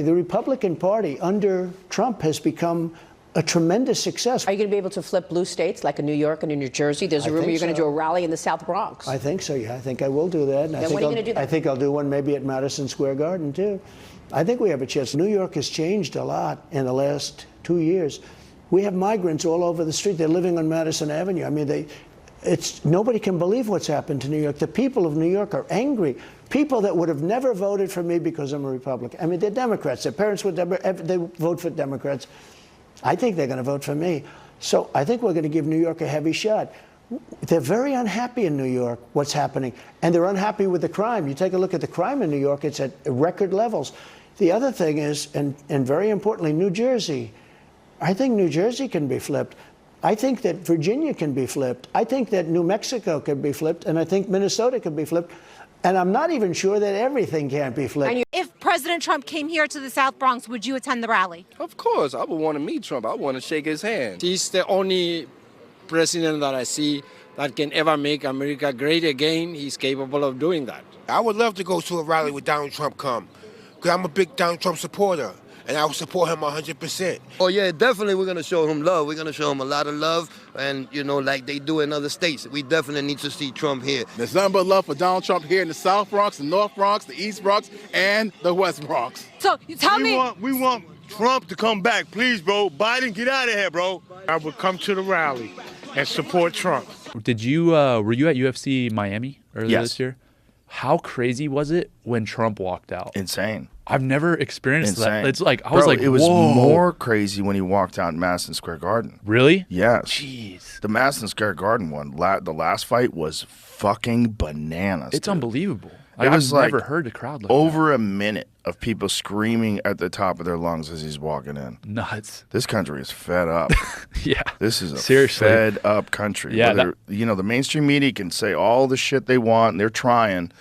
The Republican Party under Trump has become a tremendous success. Are you going to be able to flip blue states like in New York and in New Jersey? There's a rumor you're going to do a rally in the South Bronx. I think so, yeah. I think I will do that. Then when are you going to do that? I think I'll do one maybe at Madison Square Garden, too. I think we have a chance. New York has changed a lot in the last 2 years. We have migrants all over the street. They're living on Madison Avenue. I mean, nobody can believe what's happened to New York. The people of New York are angry. People that would have never voted for me because I'm a Republican. I mean, they're Democrats. Their parents would they vote for Democrats. I think they're going to vote for me. So I think we're going to give New York a heavy shot. They're very unhappy in New York, what's happening. And they're unhappy with the crime. You take a look at the crime in New York, it's at record levels. The other thing is, and very importantly, New Jersey. I think New Jersey can be flipped. I think that Virginia can be flipped. I think that New Mexico can be flipped. And I think Minnesota can be flipped. And I'm not even sure that everything can't be flipped. If President Trump came here to the South Bronx, would you attend the rally? Of course. I would want to meet Trump. I want to shake his hand. He's the only president that I see that can ever make America great again. He's capable of doing that. I would love to go to a rally with Donald Trump come, because I'm a big Donald Trump supporter. And I will support him 100%. Oh, yeah, definitely we're going to show him love. We're going to show him a lot of love. And, you know, like they do in other states, we definitely need to see Trump here. There's nothing but love for Donald Trump here in the South Bronx, the North Bronx, the East Bronx, and the West Bronx. So you tell me. We want Trump to come back. Please, bro. Biden, get out of here, bro. I would come to the rally and support Trump. Did you, were you at UFC Miami earlier this year? How crazy was it when Trump walked out? Insane. I've never experienced that. It's like, I was like, it was whoa. more crazy when he walked out in Madison Square Garden. Really? Yes. Jeez. The Madison Square Garden one, the last fight was fucking bananas. It's unbelievable. It was I've like never heard a crowd like over a minute of people screaming at the top of their lungs as he's walking in. Nuts. This country is fed up. Yeah. This is a seriously fed up country. Yeah. You know, the mainstream media can say all the shit they want and they're trying,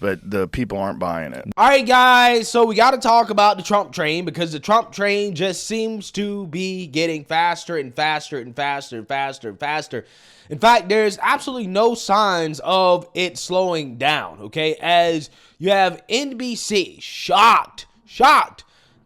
but the people aren't buying it. All right, guys. So we got to talk about the Trump train, because the Trump train just seems to be getting faster and faster and faster and faster and faster. In fact, there's absolutely no signs of it slowing down, okay? As you have NBC shocked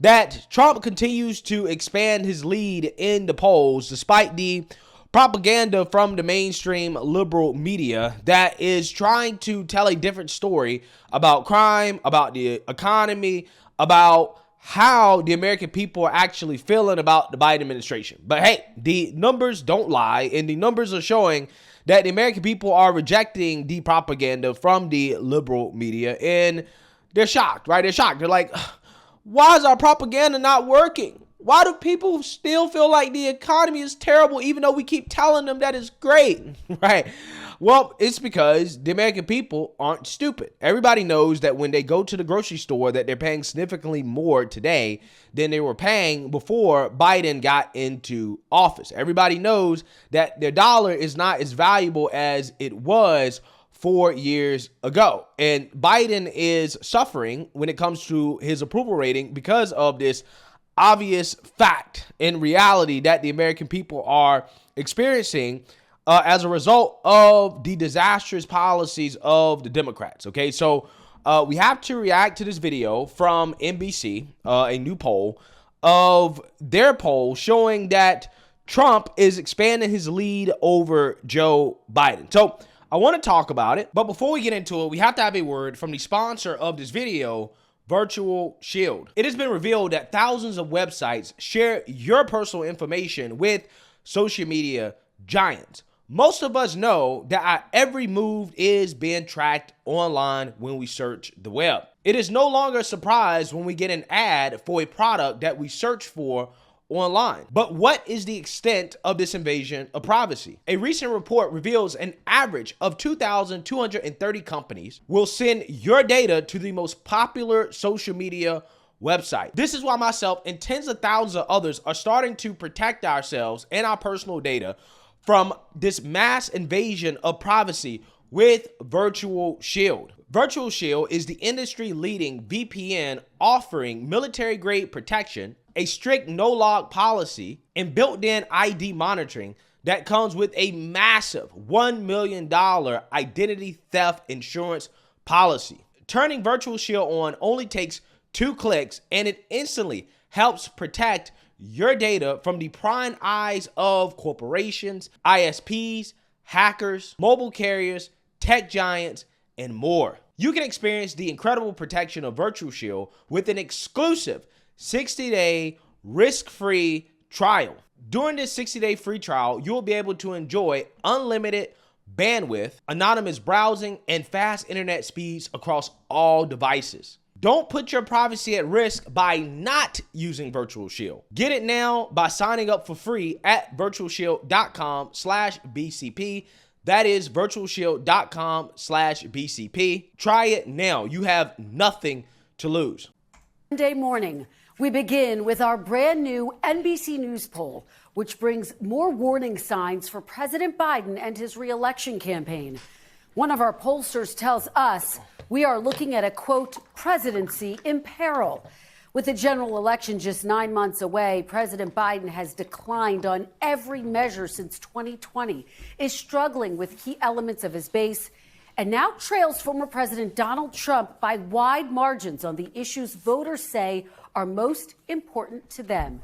that Trump continues to expand his lead in the polls despite the propaganda from the mainstream liberal media that is trying to tell a different story about crime, about the economy, about how the American people are actually feeling about the Biden administration. But hey, the numbers don't lie, and the numbers are showing that the American people are rejecting the propaganda from the liberal media, and they're shocked, right? They're shocked. They're like, why is our propaganda not working? Why do people still feel like the economy is terrible even though we keep telling them that it's great, right? Well, it's because the American people aren't stupid. Everybody knows that when they go to the grocery store that they're paying significantly more today than they were paying before Biden got into office. Everybody knows that their dollar is not as valuable as it was 4 years ago. And Biden is suffering when it comes to his approval rating because of this obvious fact and reality that the American people are experiencing as a result of the disastrous policies of the Democrats. Okay, so we have to react to this video from NBC, a new poll of their poll showing that Trump is expanding his lead over Joe Biden. So I want to talk about it, but before we get into it, we have to have a word from the sponsor of this video, Virtual Shield. It has been revealed that thousands of websites share your personal information with social media giants. Most of us know that our every move is being tracked online when we search the web. It is no longer a surprise when we get an ad for a product that we search for online. But what is the extent of this invasion of privacy? A recent report reveals an average of 2,230 companies will send your data to the most popular social media website. This is why myself and tens of thousands of others are starting to protect ourselves and our personal data from this mass invasion of privacy with Virtual Shield. Virtual Shield is the industry-leading VPN offering military-grade protection, a strict no-log policy, and built-in ID monitoring that comes with a massive $1 million identity theft insurance policy. Turning Virtual Shield on only takes 2 clicks, and it instantly helps protect your data from the prying eyes of corporations, ISPs, hackers, mobile carriers, tech giants, and more. You can experience the incredible protection of Virtual Shield with an exclusive 60-day risk-free trial. During this 60-day free trial, you'll be able to enjoy unlimited bandwidth, anonymous browsing, and fast internet speeds across all devices. Don't put your privacy at risk by not using Virtual Shield. Get it now by signing up for free at virtualshield.com/BCP. That is virtualshield.com/BCP. Try it now. You have nothing to lose. Monday morning, we begin with our brand new NBC News poll, which brings more warning signs for President Biden and his re-election campaign. One of our pollsters tells us we are looking at a, quote, presidency in peril. With the general election just 9 months away, President Biden has declined on every measure since 2020, is struggling with key elements of his base, and now trails former President Donald Trump by wide margins on the issues voters say are most important to them.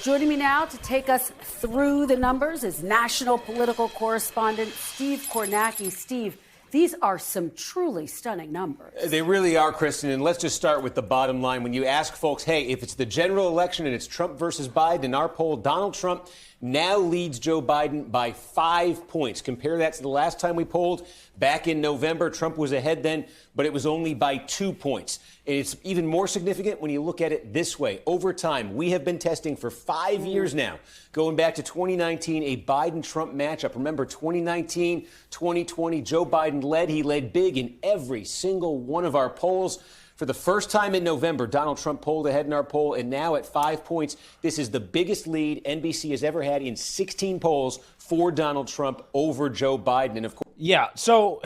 Joining me now to take us through the numbers is national political correspondent Steve Kornacki. Steve, these are some truly stunning numbers. They really are, Kristen. And let's just start with the bottom line. When you ask folks, hey, if it's the general election and it's Trump versus Biden, in our poll, Donald Trump now leads Joe Biden by 5 points. Compare that to the last time we polled back in November. Trump was ahead then, but it was only by 2 points. And it's even more significant when you look at it this way. Over time, we have been testing for 5 years now, going back to 2019, a Biden-Trump matchup. Remember, 2019, 2020, Joe Biden led. He led big in every single one of our polls. For the first time in November, Donald Trump pulled ahead in our poll, and now at 5 points, this is the biggest lead NBC has ever had in 16 polls for Donald Trump over Joe Biden. And of course, yeah, so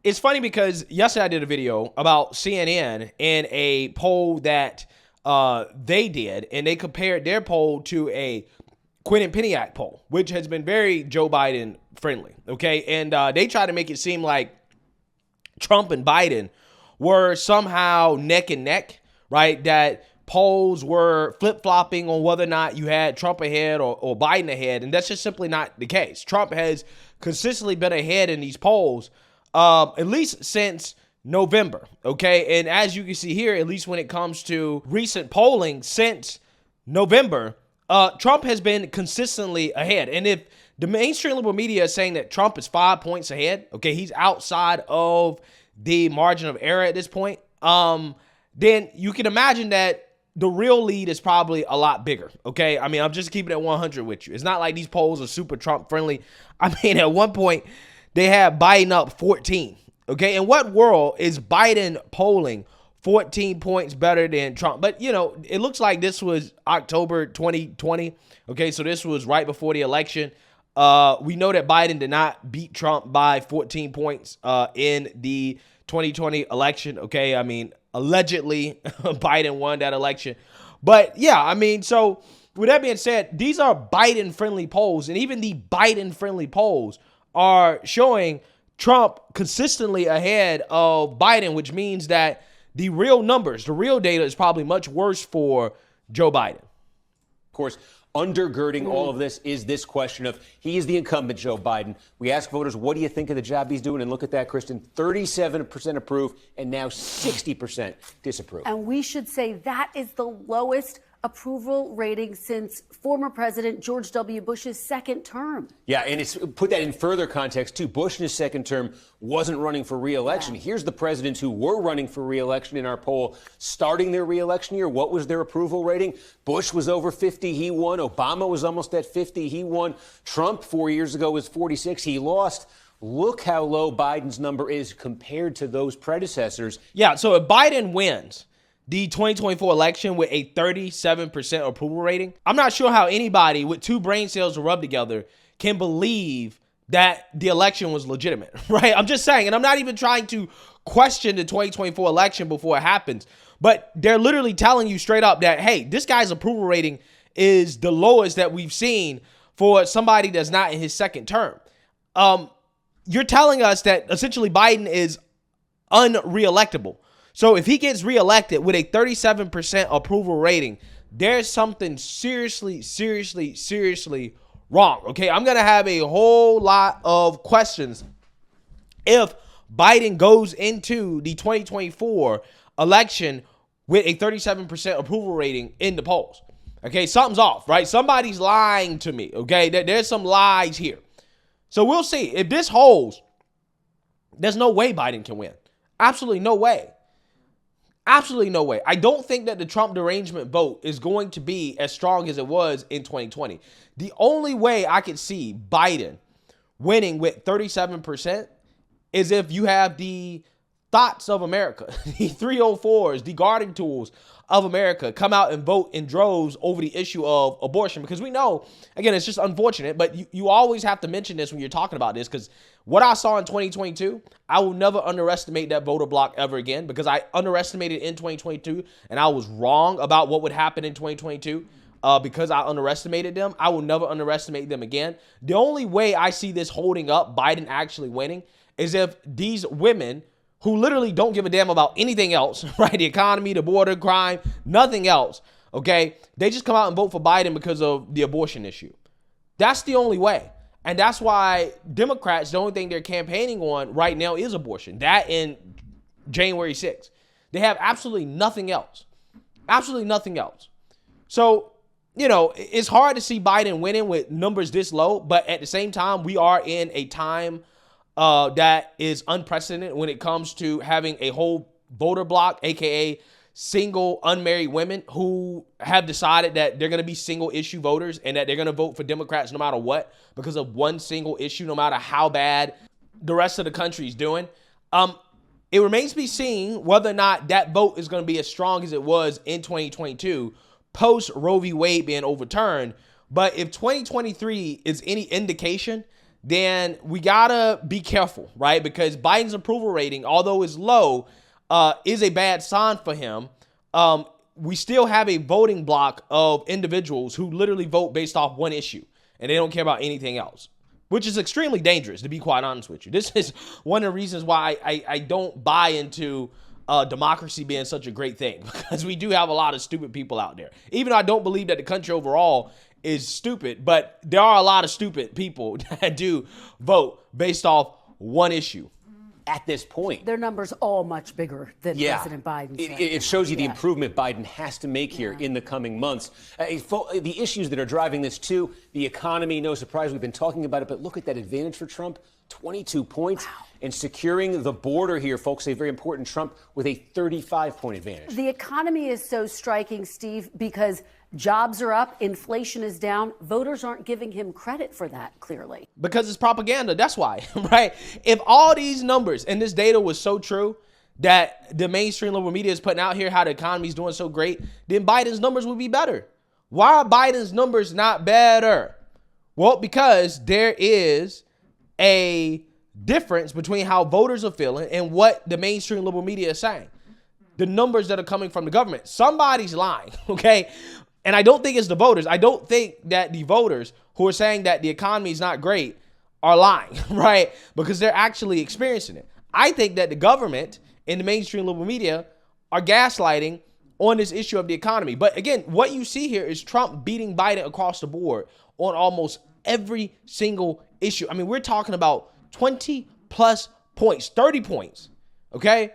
it's funny because yesterday I did a video about CNN and a poll that they did, and they compared their poll to a Quinnipiac poll, which has been very Joe Biden friendly, okay? And they try to make it seem like Trump and Biden were somehow neck and neck, right? That polls were flip-flopping on whether or not you had Trump ahead or Biden ahead, and that's just simply not the case. Trump has consistently been ahead in these polls, at least since November, okay? And as you can see here, at least when it comes to recent polling since November, Trump has been consistently ahead. And if the mainstream liberal media is saying that Trump is 5 points ahead, okay, he's outside of the margin of error at this point, then you can imagine that the real lead is probably a lot bigger, okay? I mean, I'm just keeping it 100 with you. It's not like these polls are super Trump friendly. I mean, at one point, they had Biden up 14, okay? In what world is Biden polling 14 points better than Trump? But, you know, it looks like this was October 2020, okay? So this was right before the election. We know that Biden did not beat Trump by 14 points in the 2020 election, okay? I mean, allegedly, Biden won that election. But, yeah, I mean, so with that being said, these are Biden-friendly polls, and even the Biden-friendly polls are showing Trump consistently ahead of Biden, which means that the real numbers, the real data is probably much worse for Joe Biden. of course, undergirding all of this is this question of he is the incumbent, Joe Biden. We ask voters, what do you think of the job he's doing? And look at that, Kristen, 37% approve and now 60% disapprove. And we should say that is the lowest approval rating since former President George W. Bush's second term. Yeah, and it's put that in further context, too. Bush in his second term wasn't running for re-election. Yeah. Here's the presidents who were running for re-election in our poll starting their re-election year. What was their approval rating? Bush was over 50. He won. Obama was almost at 50. He won. Trump 4 years ago was 46. He lost. Look how low Biden's number is compared to those predecessors. Yeah, so if Biden wins the 2024 election with a 37% approval rating, I'm not sure how anybody with two brain cells to rub together can believe that the election was legitimate, right? I'm just saying, and I'm not even trying to question the 2024 election before it happens, but they're literally telling you straight up that, hey, this guy's approval rating is the lowest that we've seen for somebody that's not in his second term. You're telling us that essentially Biden is unreelectable. So if he gets reelected with a 37% approval rating, there's something seriously wrong. Okay, I'm going to have a whole lot of questions if Biden goes into the 2024 election with a 37% approval rating in the polls. Okay, something's off, right? Somebody's lying to me, okay? There's some lies here. So we'll see. If this holds, there's no way Biden can win. Absolutely no way. Absolutely no way. I don't think that the Trump derangement vote is going to be as strong as it was in 2020. The only way I could see Biden winning with 37% is if you have the thoughts of America, the 304s, the guarding tools of America come out and vote in droves over the issue of abortion. Because we know, again, it's just unfortunate, but you always have to mention this when you're talking about this, because what I saw in 2022, I will never underestimate that voter block ever again, because I underestimated in 2022 and I was wrong about what would happen in 2022 because I underestimated them. I will never underestimate them again. The only way I see this holding up, Biden actually winning, is if these women who literally don't give a damn about anything else, right? The economy, the border, crime, nothing else, okay? They just come out and vote for Biden because of the abortion issue. That's the only way. And that's why Democrats, the only thing they're campaigning on right now is abortion. That and January 6th. They have absolutely nothing else. Absolutely nothing else. So, you know, it's hard to see Biden winning with numbers this low, but at the same time, we are in a time that is unprecedented when it comes to having a whole voter block, aka single unmarried women who have decided that they're going to be single issue voters and that they're going to vote for Democrats no matter what because of one single issue, no matter how bad the rest of the country is doing. It remains to be seen whether or not that vote is going to be as strong as it was in 2022 post Roe v. Wade being overturned. But if 2023 is any indication, then we gotta be careful, right? Because Biden's approval rating, although it's low, is a bad sign for him. We still have a voting block of individuals who literally vote based off one issue, and they don't care about anything else, which is extremely dangerous, to be quite honest with you. This is one of the reasons why I don't buy into democracy being such a great thing, because we do have a lot of stupid people out there. Even though I don't believe that the country overall is stupid, but there are a lot of stupid people that do vote based off one issue. At this point, their numbers all much bigger than President Biden. It shows you the improvement Biden has to make here in the coming months. The issues that are driving this too, the economy, no surprise, we've been talking about it, but look at that advantage for Trump, 22 points. Wow. And securing the border here, folks, say very important, Trump with a 35-point advantage. The economy is so striking, Steve, because jobs are up, inflation is down. Voters aren't giving him credit for that, clearly. Because it's propaganda. That's why, right? If all these numbers and this data was so true that the mainstream liberal media is putting out here how the economy is doing so great, then Biden's numbers would be better. Why are Biden's numbers not better? Well, because there is a difference between how voters are feeling and what the mainstream liberal media is saying. The numbers that are coming from the government. Somebody's lying, okay? And I don't think it's the voters. I don't think that the voters who are saying that the economy is not great are lying, right? Because they're actually experiencing it. I think that the government and the mainstream liberal media are gaslighting on this issue of the economy. But again, what you see here is Trump beating Biden across the board on almost every single issue. I mean, we're talking about 20 plus points, 30 points, okay?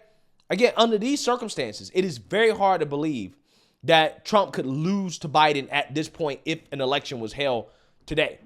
Again, under these circumstances, it is very hard to believe that Trump could lose to Biden at this point if an election was held today.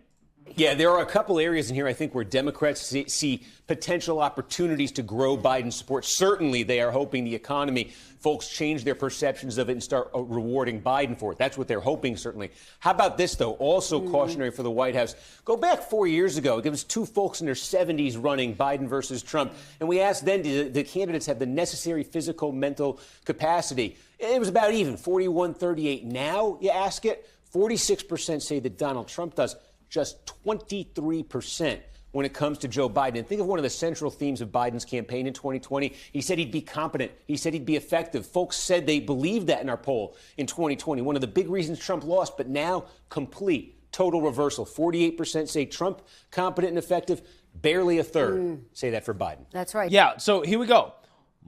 Yeah, there are a couple areas in here, I think, where Democrats see potential opportunities to grow Biden's support. Certainly, they are hoping the economy, folks change their perceptions of it and start rewarding Biden for it. That's what they're hoping, certainly. How about this, though? Also cautionary for the White House. Go back 4 years ago. There was two folks in their 70s running Biden versus Trump. And we asked then, do the candidates have the necessary physical, mental capacity? It was about even, 41-38. Now, you ask it, 46% say that Donald Trump does. Just 23% when it comes to Joe Biden. And think of one of the central themes of Biden's campaign in 2020. He said he'd be competent. He said he'd be effective. Folks said they believed that in our poll in 2020. One of the big reasons Trump lost, but now complete, total reversal. 48% say Trump competent and effective. Barely a third say that for Biden. That's right. Yeah, so here we go.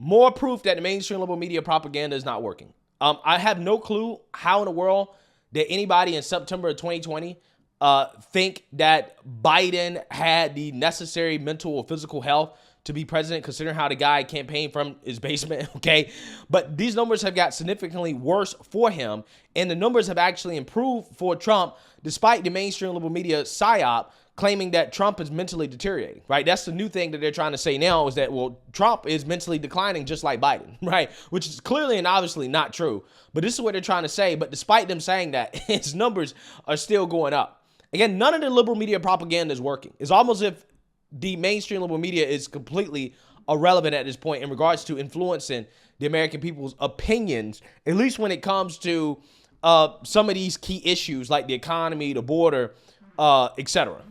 more proof that the mainstream liberal media propaganda is not working. I have no clue how in the world that anybody in September of 2020 think that Biden had the necessary mental or physical health to be president, considering how the guy campaigned from his basement, okay? But these numbers have got significantly worse for him, and the numbers have actually improved for Trump, despite the mainstream liberal media psyop claiming that Trump is mentally deteriorating, right? That's the new thing that they're trying to say now is that, well, Trump is mentally declining just like Biden, right? Which is clearly and obviously not true. But this is what they're trying to say. But despite them saying that, his numbers are still going up. Again, none of the liberal media propaganda is working. It's almost as if the mainstream liberal media is completely irrelevant at this point in regards to influencing the American people's opinions, at least when it comes to some of these key issues like the economy, the border, etc.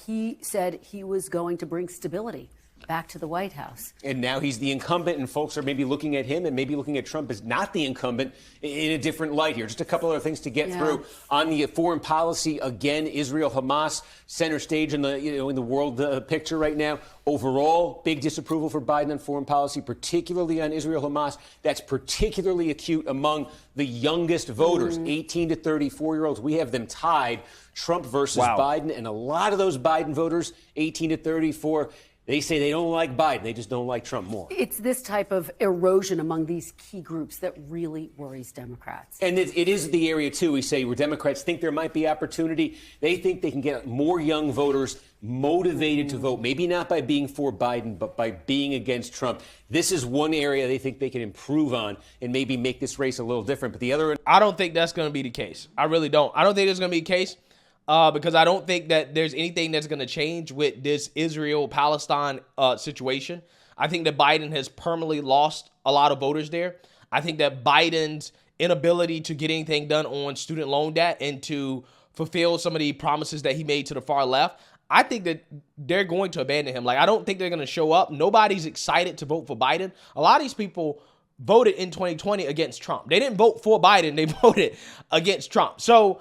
He said he was going to bring stability back to the White House. And now he's the incumbent, and folks are maybe looking at him and maybe looking at Trump as not the incumbent in a different light here. Just a couple other things to get through on the foreign policy. Again, Israel, Hamas, center stage in the world picture right now. Overall, big disapproval for Biden on foreign policy, particularly on Israel, Hamas. That's particularly acute among the youngest voters, 18 to 34-year-olds. We have them tied, Trump versus Biden, and a lot of those Biden voters, 18 to 34, they say they don't like Biden. They just don't like Trump more. It's this type of erosion among these key groups that really worries Democrats. And it is the area, too, we say, where Democrats think there might be opportunity. They think they can get more young voters motivated to vote, maybe not by being for Biden, but by being against Trump. This is one area they think they can improve on and maybe make this race a little different. But the other... I don't think that's going to be the case. I really don't. I don't think it's going to be the case. Because I don't think that there's anything that's going to change with this Israel-Palestine situation. I think that Biden has permanently lost a lot of voters there. I think that Biden's inability to get anything done on student loan debt and to fulfill some of the promises that he made to the far left, I think that they're going to abandon him. Like, I don't think they're going to show up. Nobody's excited to vote for Biden. A lot of these people voted in 2020 against Trump. They didn't vote for Biden. They voted against Trump. So,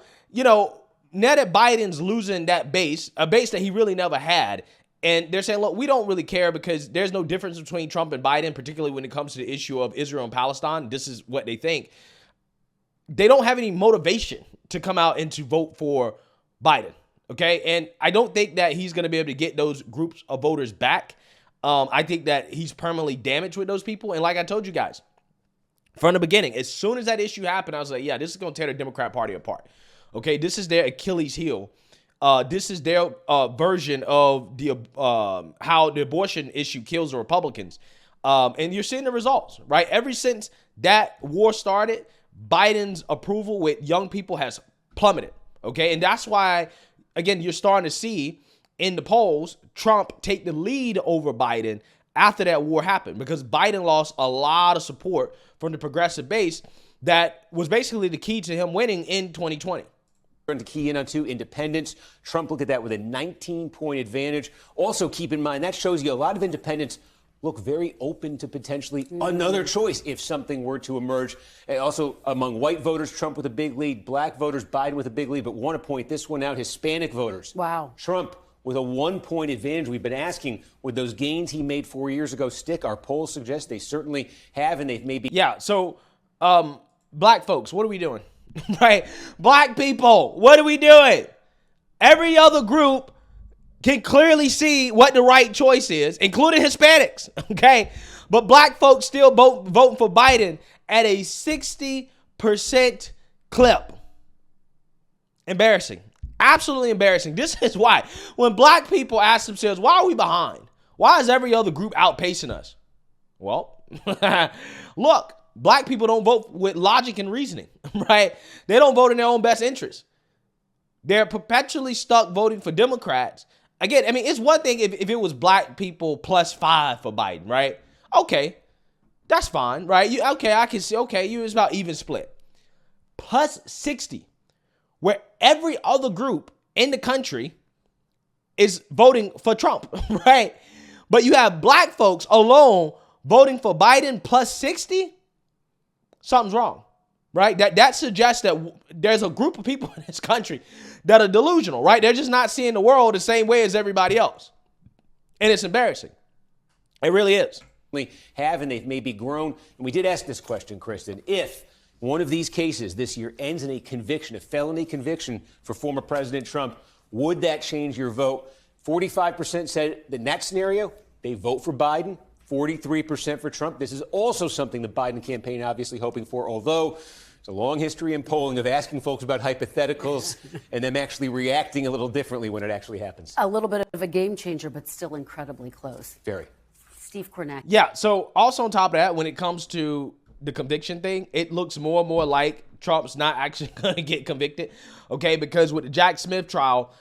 now that Biden's losing that base, a base that he really never had, and they're saying, look, we don't really care because there's no difference between Trump and Biden, particularly when it comes to the issue of Israel and Palestine. This is what they think. They don't have any motivation to come out and to vote for Biden, okay? And I don't think that he's going to be able to get those groups of voters back. I think that he's permanently damaged with those people. And like I told you guys, from the beginning, as soon as that issue happened, I was like, yeah, this is going to tear the Democrat Party apart. Okay, this is their Achilles heel. This is their version of the how the abortion issue kills the Republicans. And you're seeing the results, right? Ever since that war started, Biden's approval with young people has plummeted, okay? And that's why, again, you're starting to see in the polls Trump take the lead over Biden after that war happened because Biden lost a lot of support from the progressive base that was basically the key to him winning in 2020. To key in on two, independents. Trump looked at that with a 19-point advantage. Also, keep in mind, that shows you a lot of independents look very open to potentially another choice if something were to emerge. And also, among white voters, Trump with a big lead. Black voters, Biden with a big lead. But want to point this one out, Hispanic voters. Wow. Trump with a 1-point advantage. We've been asking, would those gains he made 4 years ago stick? Our polls suggest they certainly have, and they've maybe... Yeah, so black folks, what are we doing? Right? Black people, what are we doing? Every other group can clearly see what the right choice is, including Hispanics, okay? But black folks still voting for Biden at a 60% clip. Embarrassing. Absolutely embarrassing. This is why. When black people ask themselves, why are we behind? Why is every other group outpacing us? Well, look. Black people don't vote with logic and reasoning, right? They don't vote in their own best interest. They're perpetually stuck voting for Democrats. Again, I mean, it's one thing if it was black people +5 for Biden, right? Okay, that's fine, right? I can see, okay, it's about even split. +60, where every other group in the country is voting for Trump, right? But you have black folks alone voting for Biden +60. Something's wrong, right? That suggests that there's a group of people in this country that are delusional, right? They're just not seeing the world the same way as everybody else. And it's embarrassing. It really is. have, and they've maybe grown. And we did ask this question, Kristen. If one of these cases this year ends in a conviction, a felony conviction for former President Trump, would that change your vote? 45% said that in that scenario, they vote for Biden. 43% for Trump. This is also something the Biden campaign obviously hoping for, although there's a long history in polling of asking folks about hypotheticals and them actually reacting a little differently when it actually happens. A little bit of a game changer, but still incredibly close. Very. Steve Cornett. Yeah, so also on top of that, when it comes to the conviction thing, it looks more and more like Trump's not actually going to get convicted, okay? Because with the Jack Smith trial,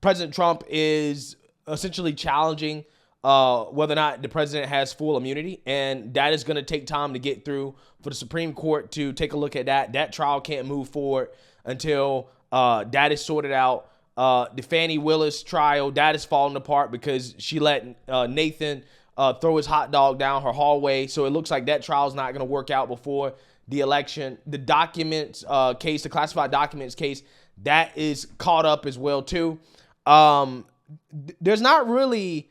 President Trump is essentially challenging whether or not the president has full immunity, and that is going to take time to get through for the Supreme Court to take a look at that. That trial can't move forward until that is sorted out. The Fani Willis trial, that is falling apart because she let Nathan throw his hot dog down her hallway. So it looks like that trial is not going to work out before the election. The documents case, the classified documents case, that is caught up as well too. There's not really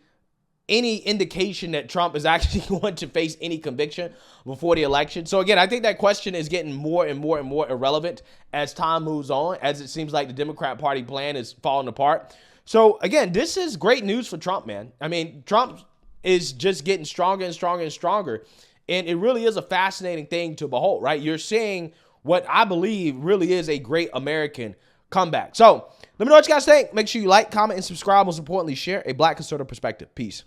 any indication that Trump is actually going to face any conviction before the election. So again, I think that question is getting more and more and more irrelevant as time moves on, as it seems like the Democrat Party plan is falling apart. So again, this is great news for Trump, man. I mean, Trump is just getting stronger and stronger and stronger. And it really is a fascinating thing to behold, right? You're seeing what I believe really is a great American comeback. So let me know what you guys think. Make sure you like, comment, and subscribe. Most importantly, share a Black conservative perspective. Peace.